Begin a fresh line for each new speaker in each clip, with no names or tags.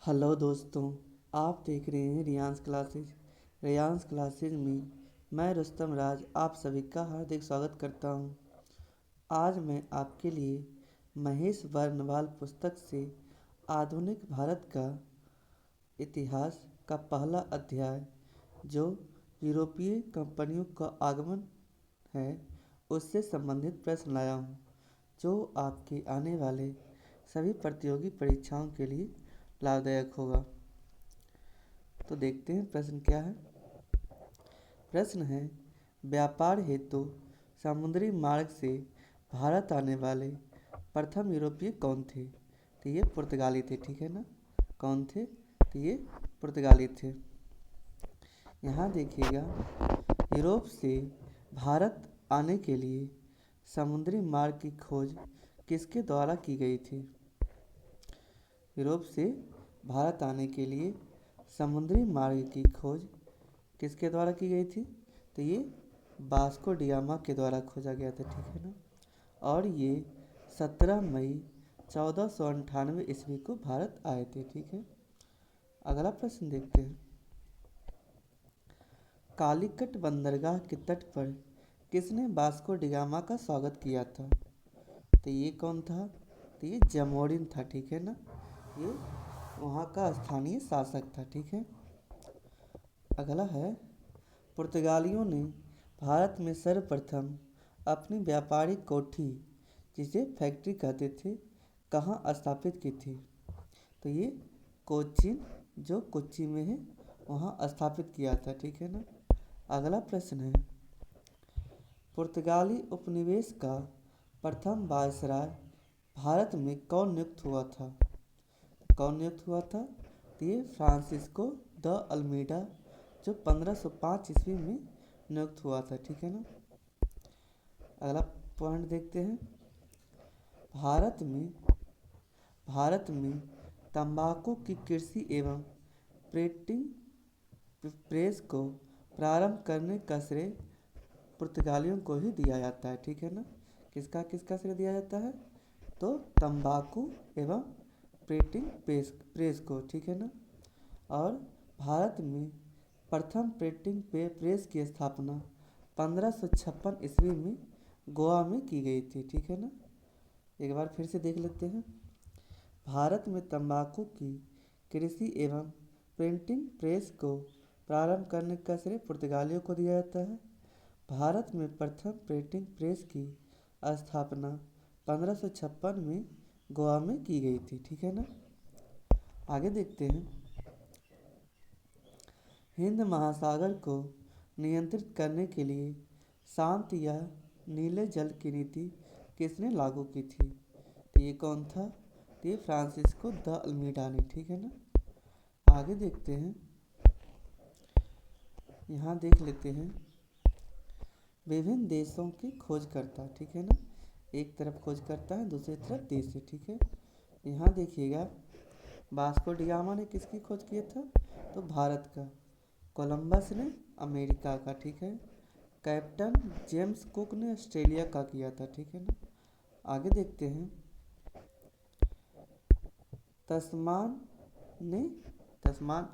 Hello दोस्तों। आप देख रहे हैं रियांस क्लासेज में मैं रुस्तम राज आप सभी का हार्दिक स्वागत करता हूं। आज मैं आपके लिए महेश वर्णवाल पुस्तक से आधुनिक भारत का इतिहास का पहला अध्याय, जो यूरोपीय कंपनियों का आगमन है, उससे संबंधित प्रश्न लाया हूँ, जो आपके आने वाले सभी प्रतियोगी परीक्षाओं के लिए लाभदायक होगा। तो देखते हैं प्रश्न क्या है। प्रश्न है, व्यापार हेतु समुद्री मार्ग से भारत आने वाले प्रथम यूरोपीय कौन थे? तो ये पुर्तगाली थे, ठीक है ना। कौन थे? तो ये पुर्तगाली थे। यहाँ देखिएगा, यूरोप से भारत आने के लिए समुद्री मार्ग की खोज किसके द्वारा की गई थी? यूरोप से भारत आने के लिए समुद्री मार्ग की खोज किसके द्वारा की गई थी? तो ये वास्को डिगामा के द्वारा खोजा गया था, ठीक है ना। और ये 17 मई 1498 ईस्वी को भारत आए थे, ठीक है। अगला प्रश्न देखते हैं। कालीकट बंदरगाह के तट पर किसने वास्को डिगामा का स्वागत किया था? तो ये कौन था? तो ये जमोरिन था, ठीक है ना। ये वहाँ का स्थानीय शासक था, ठीक है। अगला है, पुर्तगालियों ने भारत में सर्वप्रथम अपनी व्यापारिक कोठी, जिसे फैक्ट्री कहते थे, कहाँ स्थापित की थी? तो ये कोचीन, जो कोच्चि में है, वहाँ स्थापित किया था, ठीक है ना। अगला प्रश्न है, पुर्तगाली उपनिवेश का प्रथम वायसराय भारत में कौन नियुक्त हुआ था? कौन नियुक्त हुआ था? तो ये फ्रांसिस्को द अल्मीडा, जो 1505 ईस्वी में नियुक्त हुआ था, ठीक है ना। अगला पॉइंट देखते हैं। भारत में तंबाकू की कृषि एवं प्रिंटिंग प्रेस को प्रारंभ करने का श्रेय पुर्तगालियों को ही दिया जाता है, ठीक है ना। किसका किसका श्रेय दिया जाता है? तो तंबाकू एवं प्रिंटिंग प्रेस को, ठीक है ना। और भारत में प्रथम प्रिंटिंग प्रेस की स्थापना 1556 ईस्वी में गोवा में की गई थी, ठीक है ना। एक बार फिर से देख लेते हैं। भारत में तंबाकू की कृषि एवं प्रिंटिंग प्रेस को प्रारंभ करने का श्रेय पुर्तगालियों को दिया जाता है। भारत में प्रथम प्रिंटिंग प्रेस की स्थापना 1556 में गोवा में की गई थी, ठीक है ना। आगे देखते हैं। हिंद महासागर को नियंत्रित करने के लिए शांत या नीले जल की नीति किसने लागू की थी? तो ये कौन था? तो ये फ्रांसिस्को द अल्मीडा ने, ठीक है ना। आगे देखते हैं। यहाँ देख लेते हैं विभिन्न देशों के खोजकर्ता, ठीक है ना। एक तरफ खोजकर्ता है, दूसरी तरफ देश है, ठीक है। यहाँ देखिएगा, वास्को डिगामा ने किसकी खोज किया था? तो भारत का। कोलंबस ने अमेरिका का, ठीक है। कैप्टन जेम्स कुक ने ऑस्ट्रेलिया का किया था, ठीक है ना। आगे देखते हैं। तस्मान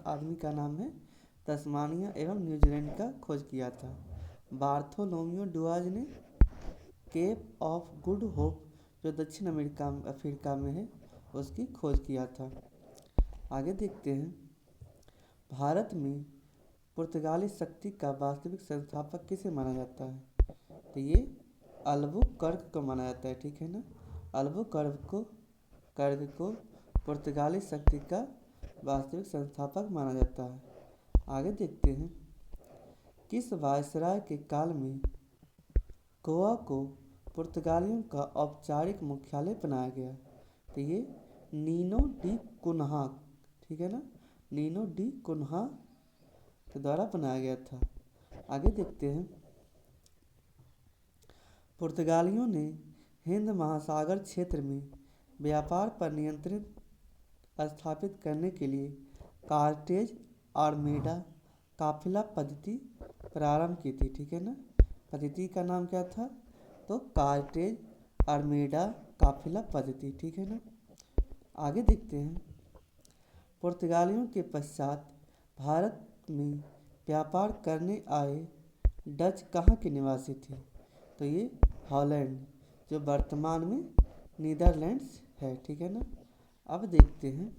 आदमी का नाम है, तस्मानिया एवं न्यूजीलैंड का खोज किया था। बार्थोलोम्यू डुआज ने केप ऑफ गुड होप, जो दक्षिण अफ्रीका में है, उसकी खोज किया था। आगे देखते हैं। भारत में पुर्तगाली शक्ति का वास्तविक संस्थापक किसे माना जाता है? तो ये अल्बुकर्क को माना जाता है, ठीक है ना। अल्बुकर्क को पुर्तगाली शक्ति का वास्तविक संस्थापक माना जाता है। आगे देखते हैं। किस वायसराय के काल में गोवा को पुर्तगालियों का औपचारिक मुख्यालय बनाया गया? तो ये नीनो डी कुन्हा, ठीक है ना, नीनो डी कुन्हा के द्वारा बनाया गया था। आगे देखते हैं। पुर्तगालियों ने हिंद महासागर क्षेत्र में व्यापार पर नियंत्रण स्थापित करने के लिए कार्टेज आर्मेडा काफिला पद्धति प्रारंभ की थी, ठीक है ना। पद्धति का नाम क्या था? तो कार्टेज आर्मेडा काफिला पद्धति, ठीक है ना। आगे देखते हैं। पुर्तगालियों के पश्चात भारत में व्यापार करने आए डच कहाँ के निवासी थे? तो ये हॉलैंड, जो वर्तमान में नीदरलैंड्स है, ठीक है ना। अब देखते हैं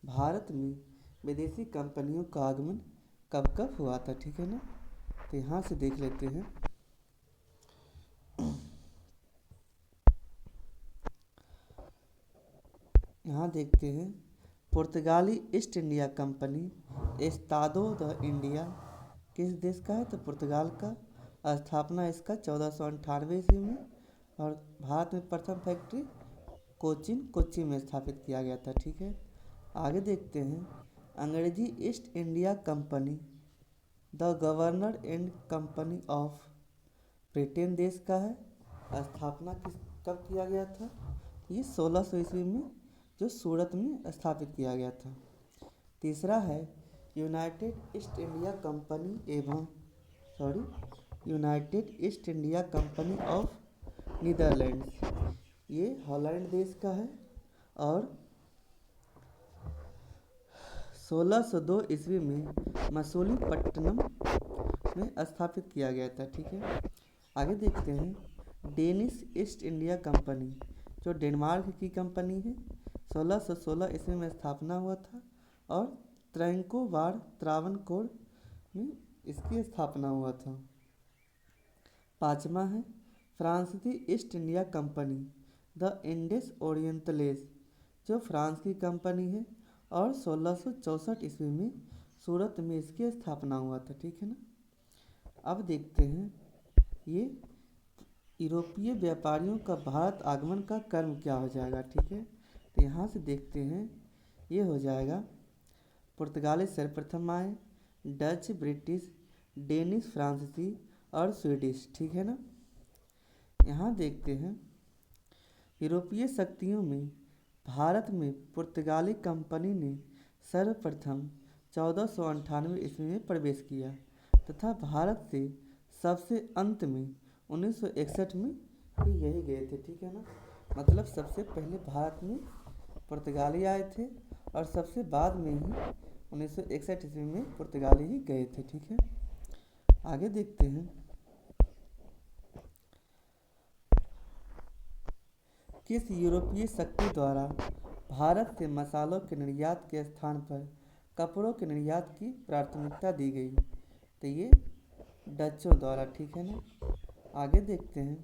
भारत में विदेशी कंपनियों का आगमन कब कब हुआ था, ठीक है ना। तो यहाँ से देख लेते हैं। यहाँ देखते हैं पुर्तगाली ईस्ट इंडिया कंपनी एस्तादो द इंडिया किस देश का है? तो पुर्तगाल का। स्थापना इसका 1498 ईस्वी में, और भारत में प्रथम फैक्ट्री कोच्चि में स्थापित किया गया था, ठीक है। आगे देखते हैं अंग्रेजी east India Company the governor and Company of Britain देश का है। स्थापना कब किया गया था? ये 1600 ईस्वी में, जो सूरत में स्थापित किया गया था। तीसरा है United east India company of Netherlands. ये हॉलैंड देश का है और 1602 ईस्वी में मसूलीपट्टनम में स्थापित किया गया था, ठीक है। आगे देखते हैं डेनिश ईस्ट इंडिया कंपनी, जो डेनमार्क की कंपनी है। 1616 ईस्वी में स्थापना हुआ था और त्रैंकोवार त्रावणकोर में इसकी स्थापना हुआ था। पाँचवा है फ्रांसीसी ईस्ट इंडिया कंपनी द इंडिस ओरिएंटलेस, जो फ्रांस की कंपनी है और 1664 ईस्वी में सूरत में इसकी स्थापना हुआ था, ठीक है ना। अब देखते हैं ये यूरोपीय व्यापारियों का भारत आगमन का क्रम क्या हो जाएगा, ठीक है। तो यहाँ से देखते हैं, ये हो जाएगा पुर्तगाली सर्वप्रथम आए, डच, ब्रिटिश, डेनिश, फ्रांसीसी और स्वीडिश, ठीक है ना। यहाँ देखते हैं यूरोपीय शक्तियों में भारत में पुर्तगाली कंपनी ने सर्वप्रथम 1498 ईस्वी में प्रवेश किया तथा भारत से सबसे अंत में 1961 में भी यही गए थे, ठीक है ना। मतलब सबसे पहले भारत में पुर्तगाली आए थे और सबसे बाद में ही 1961 ईस्वी में पुर्तगाली ही गए थे, ठीक है। आगे देखते हैं किस यूरोपीय शक्ति द्वारा भारत से मसालों के निर्यात के स्थान पर कपड़ों के निर्यात की प्राथमिकता दी गई? तो ये डचों द्वारा, ठीक है ना। आगे देखते हैं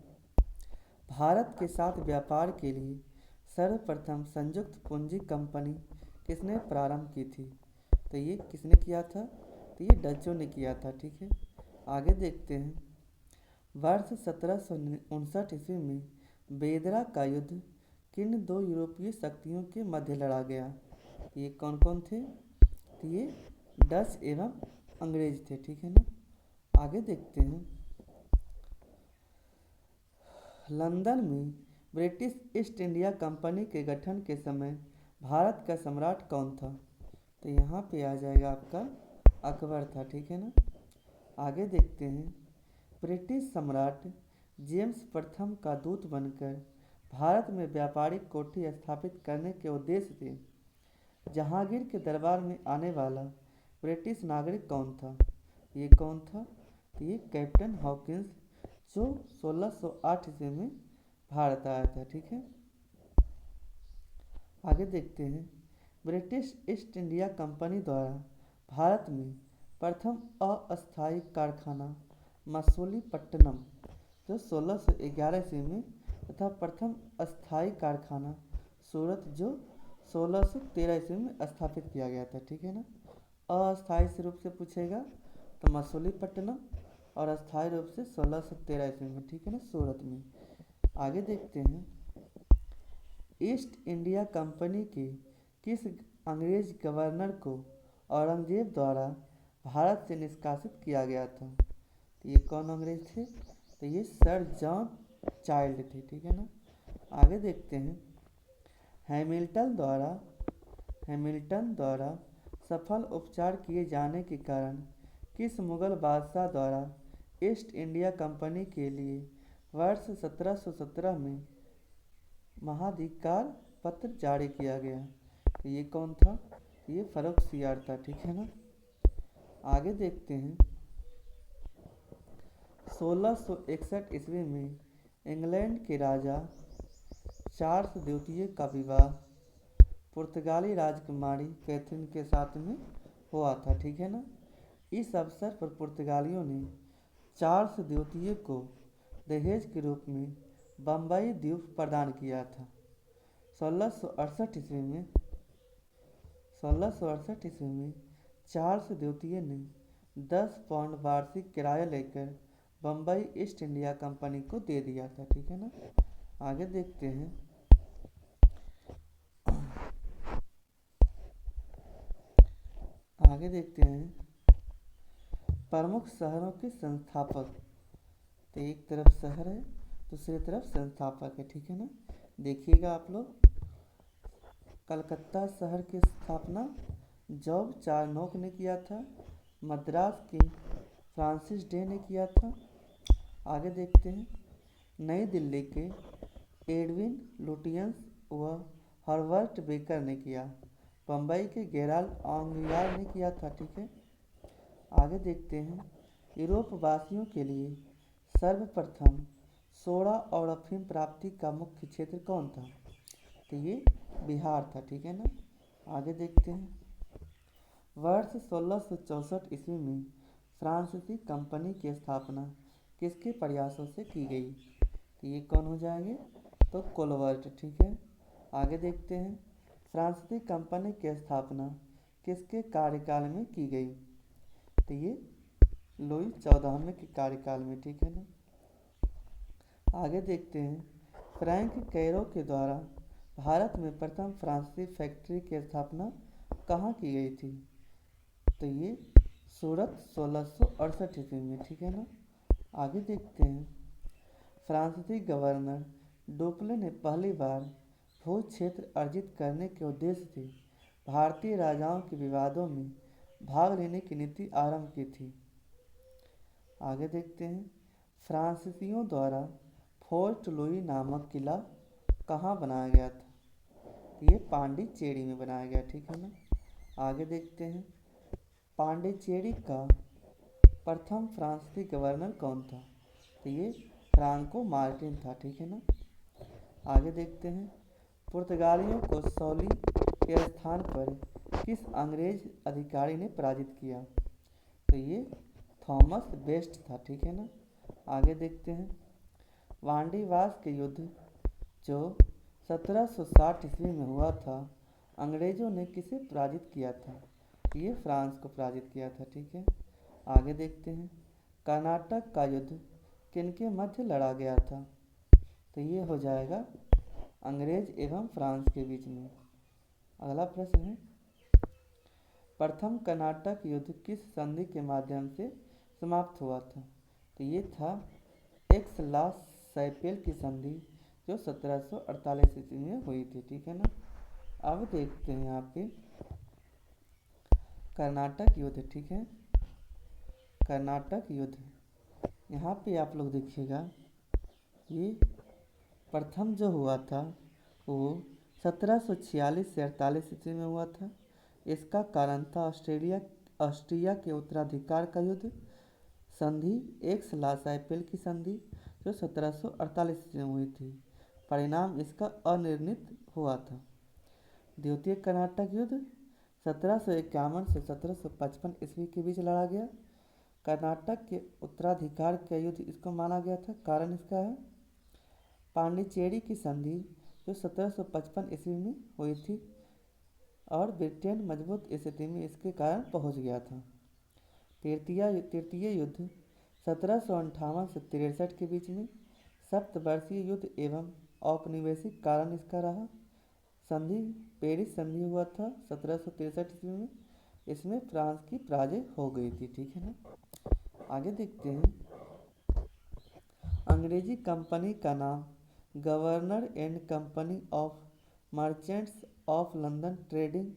भारत के साथ व्यापार के लिए सर्वप्रथम संयुक्त पूंजी कंपनी किसने प्रारंभ की थी? तो ये किसने किया था? तो ये डचों ने किया था, ठीक है। आगे देखते हैं वर्ष 1759 ईस्वी में बेदरा का युद्ध किन दो यूरोपीय शक्तियों के मध्य लड़ा गया? ये कौन कौन थे? तो ये डच एवं अंग्रेज थे, ठीक है ना। आगे देखते हैं लंदन में ब्रिटिश ईस्ट इंडिया कंपनी के गठन के समय भारत का सम्राट कौन था? तो यहाँ पे आ जाएगा आपका अकबर था, ठीक है ना। आगे देखते हैं ब्रिटिश सम्राट जेम्स प्रथम का दूत बनकर भारत में व्यापारिक कोठी स्थापित करने के उद्देश्य से जहांगीर के दरबार में आने वाला ब्रिटिश नागरिक कौन था? ये कौन था? ये कैप्टन हॉकिंस, जो 1608 ईस्वी में भारत आया था, ठीक है। आगे देखते हैं ब्रिटिश ईस्ट इंडिया कंपनी द्वारा भारत में प्रथम अस्थायी कारखाना मसूलीपट्टनम, जो 1611 ईस्वी में, तथा प्रथम अस्थायी कारखाना सूरत, जो 1613 ईस्वी में स्थापित किया गया था, ठीक है ना। अस्थायी से रूप से पूछेगा तो मसूलीपट्टनम, और अस्थायी रूप से 1613 ईस्वी में, ठीक है ना, सूरत में। आगे देखते हैं ईस्ट इंडिया कंपनी के किस अंग्रेज गवर्नर को औरंगजेब द्वारा भारत से निष्कासित किया गया था? तो ये कौन अंग्रेज थे? तो ये सर जॉन चाइल्ड थे, ठीक है ना। आगे देखते हैं हैमिल्टन द्वारा सफल उपचार किए जाने के कारण किस मुगल बादशाह द्वारा ईस्ट इंडिया कंपनी के लिए वर्ष 1717 में महाधिकार पत्र जारी किया गया? ये कौन था? ये फर्रुखसियार था, ठीक है ना। आगे देखते हैं। 1661 ईस्वी में इंग्लैंड के राजा चार्ल्स द्वितीय का विवाह पुर्तगाली राजकुमारी कैथरीन के साथ में हुआ था, ठीक है ना। इस अवसर पर पुर्तगालियों ने चार्ल्स द्वितीय को दहेज के रूप में बम्बई द्वीप प्रदान किया था। 1668 ईस्वी में 1668 ईस्वी में चार्ल्स द्वितीय ने 10 पाउंड वार्षिक किराया लेकर बम्बई ईस्ट इंडिया कंपनी को दे दिया था, ठीक है ना। आगे देखते हैं। आगे देखते हैं प्रमुख शहरों के संस्थापक। तो एक तरफ शहर है, दूसरी तरफ संस्थापक है, ठीक है ना। देखिएगा आप लोग, कलकत्ता शहर की स्थापना जॉर्ज चारनोक ने किया था। मद्रास के फ्रांसिस डे ने किया था। आगे देखते हैं। नई दिल्ली के एडविन लुटियंस व हर्बर्ट बेकर ने किया। बम्बई के गेराल्ड आंगियार ने किया था, ठीक है। आगे देखते हैं। यूरोप वासियों के लिए सर्वप्रथम सोडा और अफीम प्राप्ति का मुख्य क्षेत्र कौन था? तो ये बिहार था, ठीक है ना। आगे देखते हैं। वर्ष 1664 ईस्वी में फ्रांसीसी कंपनी की स्थापना किसके प्रयासों से की गई? तो ये कौन हो जाएंगे? तो कोलवर्ट, ठीक है। आगे देखते हैं। फ्रांसीसी कंपनी की स्थापना किसके कार्यकाल में की गई? तो ये लुई 14वें के कार्यकाल में, ठीक है ना। आगे देखते हैं। फ्रैंक कैरो के द्वारा भारत में प्रथम फ्रांसीसी फैक्ट्री की स्थापना कहाँ की गई थी? तो ये सूरत 1668 ईस्वी में, ठीक है ना। आगे देखते हैं। फ्रांसीसी गवर्नर डुप्ले ने पहली बार भू क्षेत्र अर्जित करने के उद्देश्य से भारतीय राजाओं के विवादों में भाग लेने की नीति आरंभ की थी। आगे देखते हैं। फ्रांसीसियों द्वारा फोर्ट लुई नामक किला कहाँ बनाया गया था? ये पांडिचेरी में बनाया गया, ठीक है ना। आगे देखते हैं। पांडिचेरी का प्रथम फ्रांसीसी गवर्नर कौन था? तो ये फ्रांको मार्टिन था, ठीक है ना। आगे देखते हैं। पुर्तगालियों को सौली के स्थान पर किस अंग्रेज अधिकारी ने पराजित किया? तो ये थॉमस बेस्ट था, ठीक है ना। आगे देखते हैं। वांडीवास के युद्ध जो 1760 ईस्वी में हुआ था, अंग्रेजों ने किसे पराजित किया था? ये फ्रांस को पराजित किया था, ठीक है। आगे देखते हैं। कर्नाटक का युद्ध किनके मध्य लड़ा गया था? तो ये हो जाएगा अंग्रेज एवं फ्रांस के बीच में। अगला प्रश्न है। प्रथम कर्नाटक युद्ध किस संधि के माध्यम से समाप्त हुआ था? तो ये था एक्स-ला-सैपिल की संधि जो 1748 ईस्वी में हुई थी, ठीक है ना। अब देखते हैं यहाँ पे कर्नाटक युद्ध, ठीक है। कर्नाटक युद्ध, यहाँ पे आप लोग देखिएगा, ये प्रथम जो हुआ था वो 1746 से 48 ईस्वी में हुआ था। इसका कारण था ऑस्ट्रिया के उत्तराधिकार का युद्ध, संधि एक्स-ला-सैपिल की संधि जो 1748 ईस्वी में हुई थी। परिणाम इसका अनिर्णित हुआ था। द्वितीय कर्नाटक युद्ध 1751 से 1755 ईस्वी के बीच लड़ा गया। कर्नाटक के उत्तराधिकार का युद्ध इसको माना गया था। कारण इसका है पांडिचेरी की संधि जो 1755 ईस्वी में हुई थी और ब्रिटेन मजबूत स्थिति में इसके कारण पहुंच गया था। तृतीय युद्ध 1758 से 63 के बीच में सप्तवर्षीय युद्ध एवं औपनिवेशिक कारण इसका रहा। संधि पेरिस संधि हुआ था 1763 ईस्वी में। इसमें फ्रांस की पराजय हो गई थी, ठीक है ना। आगे देखते हैं। अंग्रेजी कंपनी का नाम Governor and Company of Merchants of London trading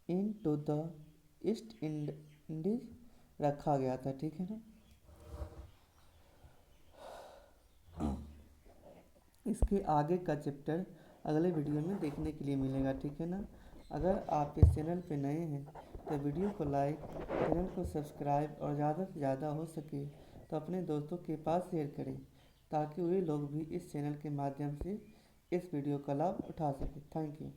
into the East Indies रखा गया था, ठीक है ना। इसके आगे का चैप्टर अगले वीडियो में देखने के लिए मिलेगा, ठीक है ना। अगर आप इस चैनल पर नए हैं तो वीडियो को लाइक, चैनल को सब्सक्राइब और ज़्यादा से ज़्यादा हो सके तो अपने दोस्तों के पास शेयर करें ताकि वे लोग भी इस चैनल के माध्यम से इस वीडियो का लाभ उठा सकें। Thank you.